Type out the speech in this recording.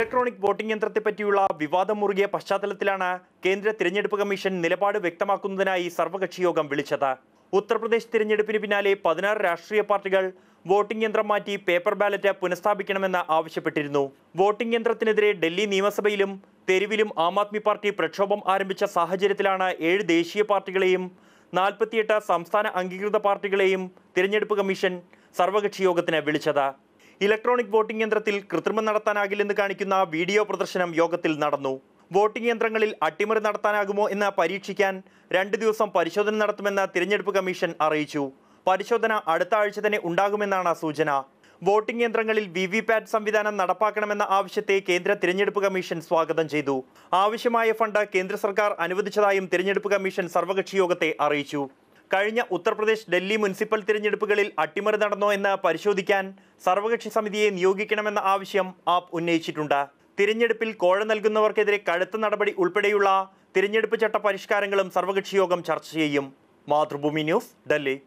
Electronic voting യന്ത്രത്തെപ്പറ്റിയുള്ള വിവാദം മുറുകിയ പശ്ചാത്തലത്തിലാണ് കേന്ദ്ര തിരഞ്ഞെടുപ്പ് കമ്മീഷൻ നിലപാട് വ്യക്തമാക്കുന്നതിനായി സർവകക്ഷി യോഗം വിളിച്ചത്. ഉത്തർപ്രദേശ് തിരഞ്ഞെടുപ്പിന് പിന്നാലെ 16 രാഷ്ട്രീയ പാർട്ടികൾ വോട്ടിംഗ് യന്ത്രം മാറ്റി പേപ്പർ ബാലറ്റ് പുനഃസ്ഥാപിക്കണമെന്ന് ആവശ്യപ്പെട്ടിരുന്നു. വോട്ടിംഗ് യന്ത്രത്തിനെതിരെ ഡൽഹി നിയമസഭയിലും തെരുവിലും ആം ആദ്മി പാർട്ടി പ്രക്ഷോഭം ആരംഭിച്ച സാഹചര്യത്തിലാണ് 7 ദേശീയ പാർട്ടികളെയും 48 സംസ്ഥാന അംഗീകൃത പാർട്ടികളെയും തിരഞ്ഞെടുപ്പ് കമ്മീഷൻ സർവകക്ഷി യോഗത്തിന് വിളിച്ചത്. ഇലക്ട്രോണിക് വോട്ടിംഗ് യന്ത്രത്തിൽ കൃത്രിമം നടത്താനാകില്ലെന്ന് കാണിക്കുന്ന വീഡിയോ പ്രദർശനം യോഗത്തിൽ നടന്നു. വോട്ടിംഗ് യന്ത്രങ്ങളിൽ അട്ടിമറി നടത്താനാകുമോ എന്ന് പരീക്ഷിക്കാൻ 2 ദിവസം പരിശോധന നടത്തുമെന്ന് തിരഞ്ഞെടുപ്പ് കമ്മീഷൻ അറിയിച്ചു. പരിശോധന അടുത്ത ആഴ്ച തന്നെ ഉണ്ടാകുമെന്നാണ് സൂചന. വോട്ടിംഗ് യന്ത്രങ്ങളിൽ VVPAT സംവിധാനം നടപ്പാക്കണമെന്ന ആവശ്യത്തെ കേന്ദ്ര തിരഞ്ഞെടുപ്പ് കമ്മീഷൻ സ്വാഗതം ചെയ്തു. ആവശ്യമായ ഫണ്ട് കേന്ദ്ര സർക്കാർ അനുവദിച്ചതായും തിരഞ്ഞെടുപ്പ് കമ്മീഷൻ സർവകക്ഷി യോഗത്തെ അറിയിച്ചു. കഴിഞ്ഞ ഉത്തർപ്രദേശ് ഡൽഹി മുനിസിപ്പൽ തിരഞ്ഞെടുപ്പുകളിൽ അട്ടിമറി നടന്നോ എന്ന് പരിശോധിക്കാൻ സർവകക്ഷി സമിതിയെ നിയോഗിക്കണമെന്ന ആവശ്യം ആപ്പ് ഉന്നയിച്ചിട്ടുണ്ട്. തിരഞ്ഞെടുപ്പിൽ കോഴ നൽകുന്നവർക്കെതിരെ കടുത്ത നടപടി ഉൾപ്പെടെയുള്ള തിരഞ്ഞെടുപ്പ് ചട്ട പരിഷ്കാരങ്ങളും സർവകക്ഷി യോഗം ചർച്ച ചെയ്യും. മാതൃഭൂമി ന്യൂസ്, ഡൽഹി.